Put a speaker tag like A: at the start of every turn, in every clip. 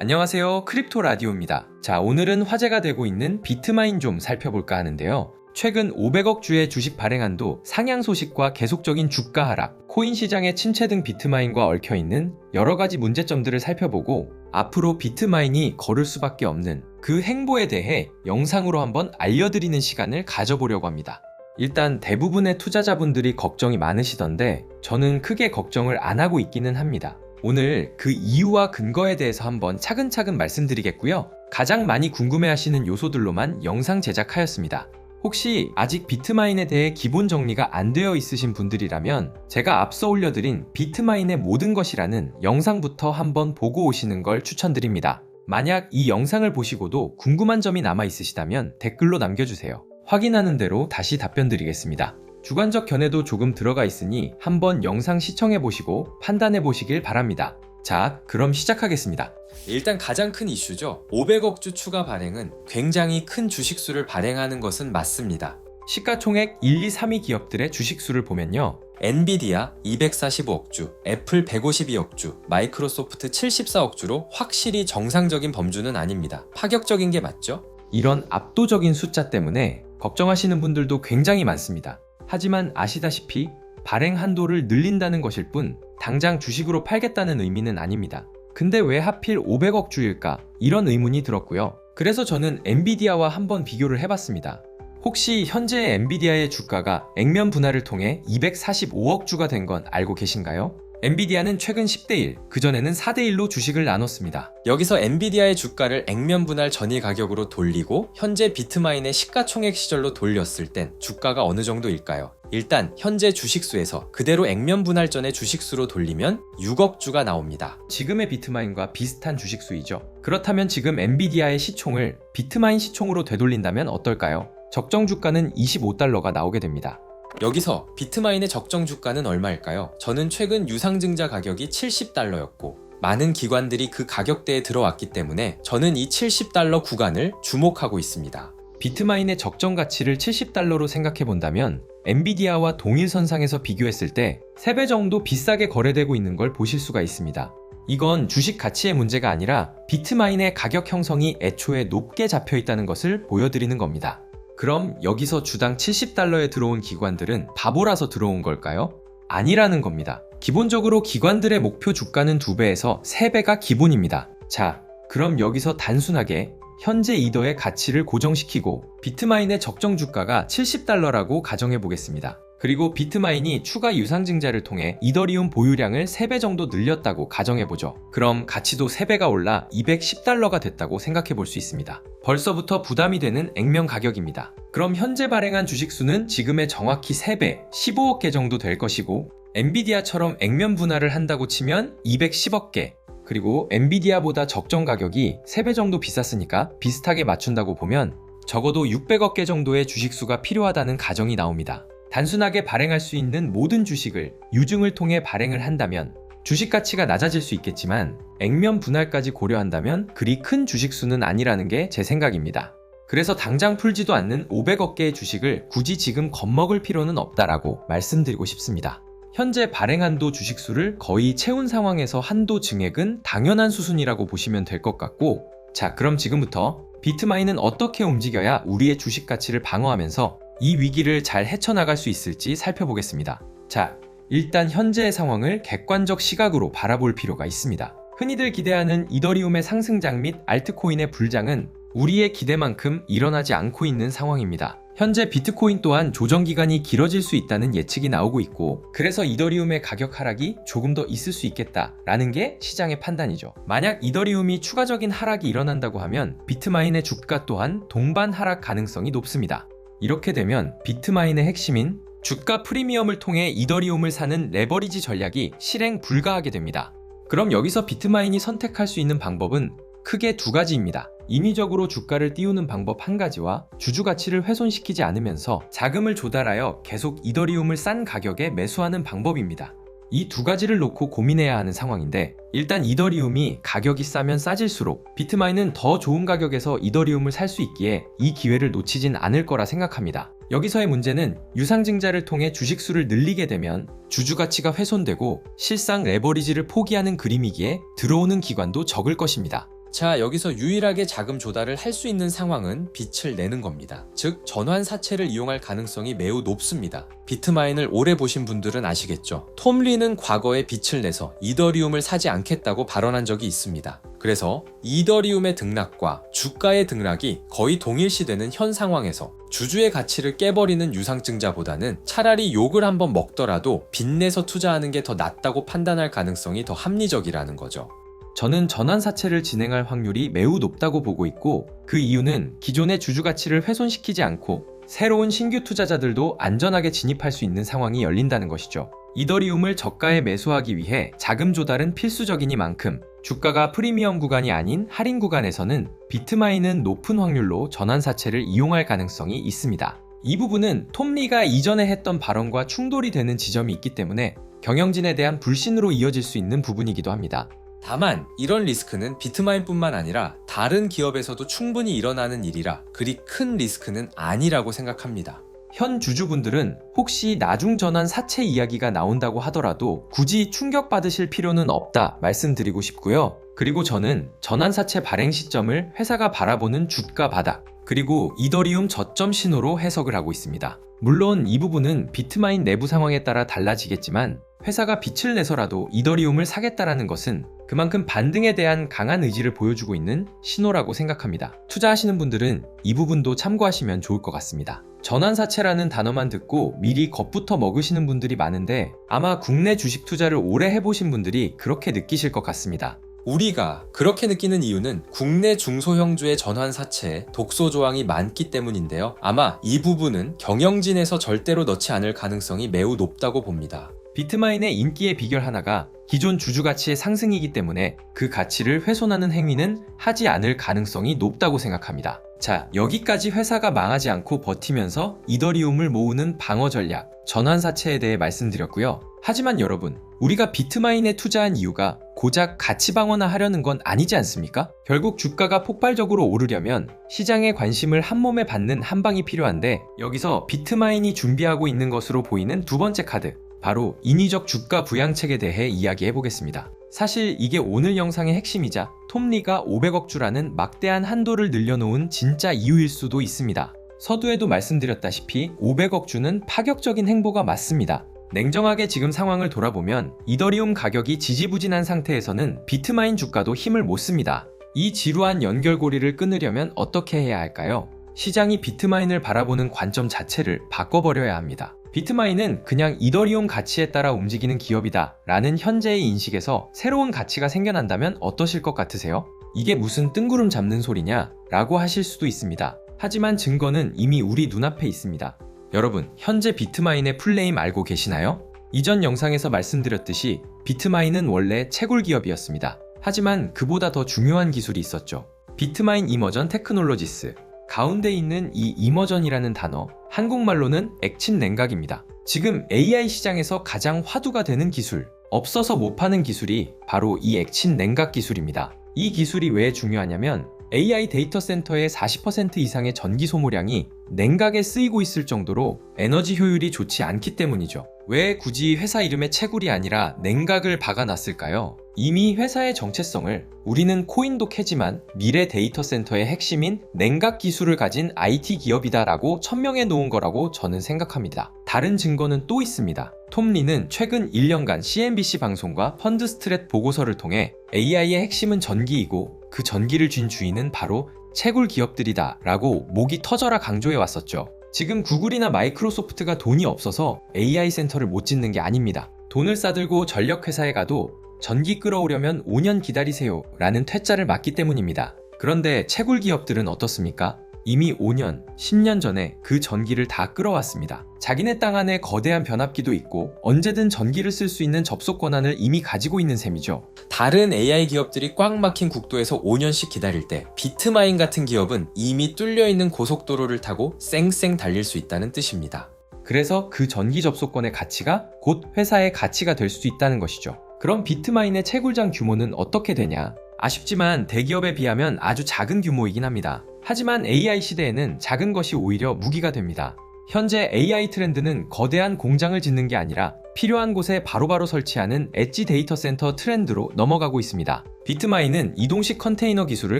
A: 안녕하세요. 크립토 라디오입니다. 자, 오늘은 화제가 되고 있는 비트마인 좀 살펴볼까 하는데요. 최근 500억 주의 주식 발행한도 상향 소식과 계속적인 주가 하락, 코인 시장의 침체 등 비트마인과 얽혀있는 여러 가지 문제점들을 살펴보고 앞으로 비트마인이 걸을 수밖에 없는 그 행보에 대해 영상으로 한번 알려드리는 시간을 가져보려고 합니다. 일단 대부분의 투자자분들이 걱정이 많으시던데 저는 크게 걱정을 안 하고 있기는 합니다. 오늘 그 이유와 근거에 대해서 한번 차근차근 말씀드리겠고요. 가장 많이 궁금해하시는 요소들로만 영상 제작하였습니다. 혹시 아직 비트마인에 대해 기본 정리가 안 되어 있으신 분들이라면 제가 앞서 올려드린 비트마인의 모든 것이라는 영상부터 한번 보고 오시는 걸 추천드립니다. 만약 이 영상을 보시고도 궁금한 점이 남아 있으시다면 댓글로 남겨주세요. 확인하는 대로 다시 답변 드리겠습니다. 주관적 견해도 조금 들어가 있으니 한번 영상 시청해 보시고 판단해 보시길 바랍니다. 자, 그럼 시작하겠습니다. 일단 가장 큰 이슈죠. 500억 주 추가 발행은 굉장히 큰 주식수를 발행하는 것은 맞습니다. 시가총액 1, 2, 3위 기업들의 주식수를 보면요. 엔비디아 245억 주, 애플 152억 주, 마이크로소프트 74억 주로 확실히 정상적인 범주는 아닙니다. 파격적인 게 맞죠? 이런 압도적인 숫자 때문에 걱정하시는 분들도 굉장히 많습니다. 하지만 아시다시피 발행 한도를 늘린다는 것일 뿐 당장 주식으로 팔겠다는 의미는 아닙니다. 근데 왜 하필 500억 주일까? 이런 의문이 들었고요. 그래서 저는 엔비디아와 한번 비교를 해봤습니다. 혹시 현재 엔비디아의 주가가 액면 분할을 통해 245억 주가 된 건 알고 계신가요? 엔비디아는 최근 10대1, 그전에는 4대1로 주식을 나눴습니다. 여기서 엔비디아의 주가를 액면 분할 전일 가격으로 돌리고 현재 비트마인의 시가총액 시절로 돌렸을 땐 주가가 어느 정도일까요? 일단 현재 주식수에서 그대로 액면 분할 전의 주식수로 돌리면 6억 주가 나옵니다. 지금의 비트마인과 비슷한 주식수이죠. 그렇다면 지금 엔비디아의 시총을 비트마인 시총으로 되돌린다면 어떨까요? 적정 주가는 25달러가 나오게 됩니다. 여기서 비트마인의 적정 주가는 얼마일까요? 저는 최근 유상증자 가격이 70달러였고 많은 기관들이 그 가격대에 들어왔기 때문에 저는 이 70달러 구간을 주목하고 있습니다. 비트마인의 적정 가치를 70달러로 생각해 본다면 엔비디아와 동일선상에서 비교했을 때 3배 정도 비싸게 거래되고 있는 걸 보실 수가 있습니다. 이건 주식 가치의 문제가 아니라 비트마인의 가격 형성이 애초에 높게 잡혀 있다는 것을 보여드리는 겁니다. 그럼 여기서 주당 70달러에 들어온 기관들은 바보라서 들어온 걸까요? 아니라는 겁니다. 기본적으로 기관들의 목표 주가는 2배에서 3배가 기본입니다. 자, 그럼 여기서 단순하게 현재 이더의 가치를 고정시키고 비트마인의 적정 주가가 70달러라고 가정해 보겠습니다. 그리고 비트마인이 추가 유상증자를 통해 이더리움 보유량을 3배 정도 늘렸다고 가정해보죠. 그럼 가치도 3배가 올라 210달러가 됐다고 생각해볼 수 있습니다. 벌써부터 부담이 되는 액면 가격입니다. 그럼 현재 발행한 주식수는 지금의 정확히 3배, 15억 개 정도 될 것이고 엔비디아처럼 액면 분할을 한다고 치면 210억 개, 그리고 엔비디아보다 적정 가격이 3배 정도 비쌌으니까 비슷하게 맞춘다고 보면 적어도 600억 개 정도의 주식수가 필요하다는 가정이 나옵니다. 단순하게 발행할 수 있는 모든 주식을 유증을 통해 발행을 한다면 주식 가치가 낮아질 수 있겠지만 액면 분할까지 고려한다면 그리 큰 주식수는 아니라는 게 제 생각입니다. 그래서 당장 풀지도 않는 500억 개의 주식을 굳이 지금 겁먹을 필요는 없다라고 말씀드리고 싶습니다. 현재 발행 한도 주식수를 거의 채운 상황에서 한도 증액은 당연한 수순이라고 보시면 될 것 같고, 자, 그럼 지금부터 비트마인은 어떻게 움직여야 우리의 주식 가치를 방어하면서 이 위기를 잘 헤쳐나갈 수 있을지 살펴보겠습니다. 자, 일단 현재의 상황을 객관적 시각으로 바라볼 필요가 있습니다. 흔히들 기대하는 이더리움의 상승장 및 알트코인의 불장은 우리의 기대만큼 일어나지 않고 있는 상황입니다. 현재 비트코인 또한 조정 기간이 길어질 수 있다는 예측이 나오고 있고, 그래서 이더리움의 가격 하락이 조금 더 있을 수 있겠다라는 게 시장의 판단이죠. 만약 이더리움이 추가적인 하락이 일어난다고 하면 비트마인의 주가 또한 동반 하락 가능성이 높습니다. 이렇게 되면 비트마인의 핵심인 주가 프리미엄을 통해 이더리움을 사는 레버리지 전략이 실행 불가하게 됩니다. 그럼 여기서 비트마인이 선택할 수 있는 방법은 크게 2가지입니다. 인위적으로 주가를 띄우는 방법 1가지와 주주 가치를 훼손시키지 않으면서 자금을 조달하여 계속 이더리움을 싼 가격에 매수하는 방법입니다. 이 2가지를 놓고 고민해야 하는 상황인데, 일단 이더리움이 가격이 싸면 싸질수록 비트마인은 더 좋은 가격에서 이더리움을 살 수 있기에 이 기회를 놓치진 않을 거라 생각합니다. 여기서의 문제는 유상증자를 통해 주식수를 늘리게 되면 주주 가치가 훼손되고 실상 레버리지를 포기하는 그림이기에 들어오는 기관도 적을 것입니다. 자, 여기서 유일하게 자금 조달을 할 수 있는 상황은 빛을 내는 겁니다. 즉, 전환사채를 이용할 가능성이 매우 높습니다. 비트마인을 오래 보신 분들은 아시겠죠? 톰 리는 과거에 빛을 내서 이더리움을 사지 않겠다고 발언한 적이 있습니다. 그래서 이더리움의 등락과 주가의 등락이 거의 동일시되는 현 상황에서 주주의 가치를 깨버리는 유상증자보다는 차라리 욕을 한번 먹더라도 빚내서 투자하는 게 더 낫다고 판단할 가능성이 더 합리적이라는 거죠. 저는 전환사채를 진행할 확률이 매우 높다고 보고 있고, 그 이유는 기존의 주주 가치를 훼손시키지 않고 새로운 신규 투자자들도 안전하게 진입할 수 있는 상황이 열린다는 것이죠. 이더리움을 저가에 매수하기 위해 자금 조달은 필수적이니만큼 주가가 프리미엄 구간이 아닌 할인 구간에서는 비트마인은 높은 확률로 전환사채를 이용할 가능성이 있습니다. 이 부분은 톰 리가 이전에 했던 발언과 충돌이 되는 지점이 있기 때문에 경영진에 대한 불신으로 이어질 수 있는 부분이기도 합니다. 다만 이런 리스크는 비트마인뿐만 아니라 다른 기업에서도 충분히 일어나는 일이라 그리 큰 리스크는 아니라고 생각합니다. 현 주주분들은 혹시 나중 전환 사채 이야기가 나온다고 하더라도 굳이 충격받으실 필요는 없다 말씀드리고 싶고요. 그리고 저는 전환 사채 발행 시점을 회사가 바라보는 주가 바닥 그리고 이더리움 저점 신호로 해석을 하고 있습니다. 물론 이 부분은 비트마인 내부 상황에 따라 달라지겠지만 회사가 빛을 내서라도 이더리움을 사겠다라는 것은 그만큼 반등에 대한 강한 의지를 보여주고 있는 신호라고 생각합니다. 투자하시는 분들은 이 부분도 참고하시면 좋을 것 같습니다. 전환사채라는 단어만 듣고 미리 겁부터 먹으시는 분들이 많은데 아마 국내 주식 투자를 오래 해보신 분들이 그렇게 느끼실 것 같습니다. 우리가 그렇게 느끼는 이유는 국내 중소형주의 전환사채에 독소 조항이 많기 때문인데요. 아마 이 부분은 경영진에서 절대로 넣지 않을 가능성이 매우 높다고 봅니다. 비트마인의 인기의 비결 하나가 기존 주주 가치의 상승이기 때문에 그 가치를 훼손하는 행위는 하지 않을 가능성이 높다고 생각합니다. 자, 여기까지 회사가 망하지 않고 버티면서 이더리움을 모으는 방어 전략, 전환사채에 대해 말씀드렸고요. 하지만 여러분, 우리가 비트마인에 투자한 이유가 고작 가치 방어나 하려는 건 아니지 않습니까? 결국 주가가 폭발적으로 오르려면 시장의 관심을 한몸에 받는 한방이 필요한데 여기서 비트마인이 준비하고 있는 것으로 보이는 두 번째 카드, 바로 인위적 주가 부양책에 대해 이야기해 보겠습니다. 사실 이게 오늘 영상의 핵심이자 톰 리가 500억 주라는 막대한 한도를 늘려놓은 진짜 이유일 수도 있습니다. 서두에도 말씀드렸다시피 500억 주는 파격적인 행보가 맞습니다. 냉정하게 지금 상황을 돌아보면 이더리움 가격이 지지부진한 상태에서는 비트마인 주가도 힘을 못 씁니다. 이 지루한 연결고리를 끊으려면 어떻게 해야 할까요? 시장이 비트마인을 바라보는 관점 자체를 바꿔버려야 합니다. 비트마인은 그냥 이더리움 가치에 따라 움직이는 기업이다 라는 현재의 인식에서 새로운 가치가 생겨난다면 어떠실 것 같으세요? 이게 무슨 뜬구름 잡는 소리냐? 라고 하실 수도 있습니다. 하지만 증거는 이미 우리 눈앞에 있습니다. 여러분, 현재 비트마인의 풀네임 알고 계시나요? 이전 영상에서 말씀드렸듯이 비트마인은 원래 채굴 기업이었습니다. 하지만 그보다 더 중요한 기술이 있었죠. 비트마인 이머전 테크놀로지스. 가운데 있는 이 이머전이라는 단어, 한국말로는 액친 냉각입니다. 지금 AI 시장에서 가장 화두가 되는 기술, 없어서 못 파는 기술이 바로 이 액친 냉각 기술입니다. 이 기술이 왜 중요하냐면 AI 데이터 센터의 40% 이상의 전기 소모량이 냉각에 쓰이고 있을 정도로 에너지 효율이 좋지 않기 때문이죠. 왜 굳이 회사 이름에 채굴이 아니라 냉각을 박아놨을까요? 이미 회사의 정체성을 우리는 코인도 캐지만 미래 데이터 센터의 핵심인 냉각 기술을 가진 IT 기업이다 라고 천명해 놓은 거라고 저는 생각합니다. 다른 증거는 또 있습니다. 톰 리는 최근 1년간 CNBC 방송과 펀드 스트랩 보고서를 통해 AI의 핵심은 전기이고 그 전기를 쥔 주인은 바로 채굴 기업들이다 라고 목이 터져라 강조해 왔었죠. 지금 구글이나 마이크로소프트가 돈이 없어서 AI 센터를 못 짓는 게 아닙니다. 돈을 싸들고 전력회사에 가도 전기 끌어오려면 5년 기다리세요 라는 퇴짜를 맞기 때문입니다. 그런데 채굴 기업들은 어떻습니까? 이미 5년, 10년 전에 그 전기를 다 끌어왔습니다. 자기네 땅 안에 거대한 변압기도 있고 언제든 전기를 쓸 수 있는 접속 권한을 이미 가지고 있는 셈이죠. 다른 AI 기업들이 꽉 막힌 국도에서 5년씩 기다릴 때 비트마인 같은 기업은 이미 뚫려있는 고속도로를 타고 쌩쌩 달릴 수 있다는 뜻입니다. 그래서 그 전기 접속권의 가치가 곧 회사의 가치가 될 수 있다는 것이죠. 그럼 비트마인의 채굴장 규모는 어떻게 되냐? 아쉽지만 대기업에 비하면 아주 작은 규모이긴 합니다. 하지만 AI 시대에는 작은 것이 오히려 무기가 됩니다. 현재 AI 트렌드는 거대한 공장을 짓는 게 아니라 필요한 곳에 바로바로 설치하는 엣지 데이터 센터 트렌드로 넘어가고 있습니다. 비트마인은 이동식 컨테이너 기술을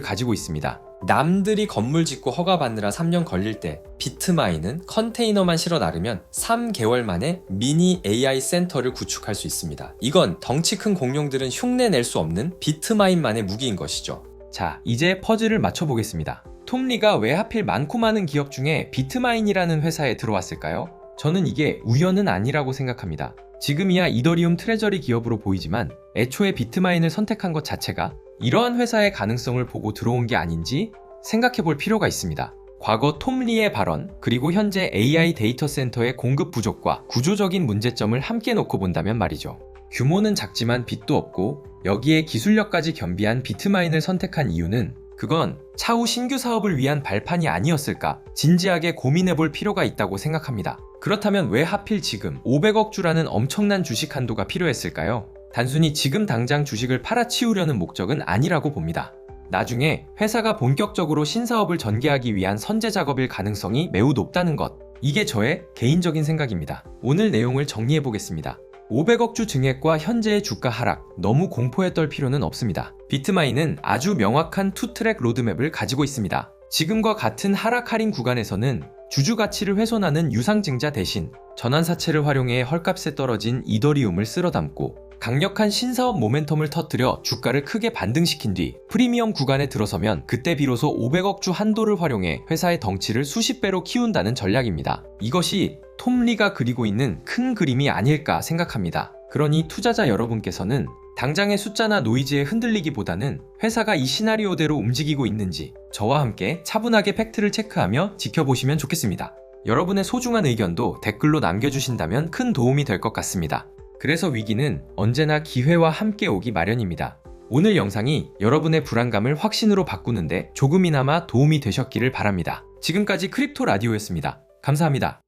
A: 가지고 있습니다. 남들이 건물 짓고 허가받느라 3년 걸릴 때 비트마인은 컨테이너만 실어 나르면 3개월 만에 미니 AI 센터를 구축할 수 있습니다. 이건 덩치 큰 공룡들은 흉내 낼 수 없는 비트마인만의 무기인 것이죠. 자, 이제 퍼즐을 맞춰보겠습니다. 톰 리가 왜 하필 많고 많은 기업 중에 비트마인이라는 회사에 들어왔을까요? 저는 이게 우연은 아니라고 생각합니다. 지금이야 이더리움 트레저리 기업으로 보이지만 애초에 비트마인을 선택한 것 자체가 이러한 회사의 가능성을 보고 들어온 게 아닌지 생각해 볼 필요가 있습니다. 과거 톰 리의 발언, 그리고 현재 AI 데이터 센터의 공급 부족과 구조적인 문제점을 함께 놓고 본다면 말이죠. 규모는 작지만 빚도 없고 여기에 기술력까지 겸비한 비트마인을 선택한 이유는 그건 차후 신규 사업을 위한 발판이 아니었을까 진지하게 고민해 볼 필요가 있다고 생각합니다. 그렇다면 왜 하필 지금 500억 주라는 엄청난 주식 한도가 필요했을까요? 단순히 지금 당장 주식을 팔아치우려는 목적은 아니라고 봅니다. 나중에 회사가 본격적으로 신사업을 전개하기 위한 선제 작업일 가능성이 매우 높다는 것. 이게 저의 개인적인 생각입니다. 오늘 내용을 정리해 보겠습니다. 500억 주 증액과 현재의 주가 하락, 너무 공포에 떨 필요는 없습니다. 비트마인은 아주 명확한 투트랙 로드맵을 가지고 있습니다. 지금과 같은 하락 할인 구간에서는 주주 가치를 훼손하는 유상증자 대신 전환사채를 활용해 헐값에 떨어진 이더리움을 쓸어 담고 강력한 신사업 모멘텀을 터뜨려 주가를 크게 반등시킨 뒤 프리미엄 구간에 들어서면 그때 비로소 500억 주 한도를 활용해 회사의 덩치를 수십 배로 키운다는 전략입니다. 이것이 톰 리가 그리고 있는 큰 그림이 아닐까 생각합니다. 그러니 투자자 여러분께서는 당장의 숫자나 노이즈에 흔들리기보다는 회사가 이 시나리오대로 움직이고 있는지 저와 함께 차분하게 팩트를 체크하며 지켜보시면 좋겠습니다. 여러분의 소중한 의견도 댓글로 남겨주신다면 큰 도움이 될 것 같습니다. 그래서 위기는 언제나 기회와 함께 오기 마련입니다. 오늘 영상이 여러분의 불안감을 확신으로 바꾸는데 조금이나마 도움이 되셨기를 바랍니다. 지금까지 크립토 라디오였습니다. 감사합니다.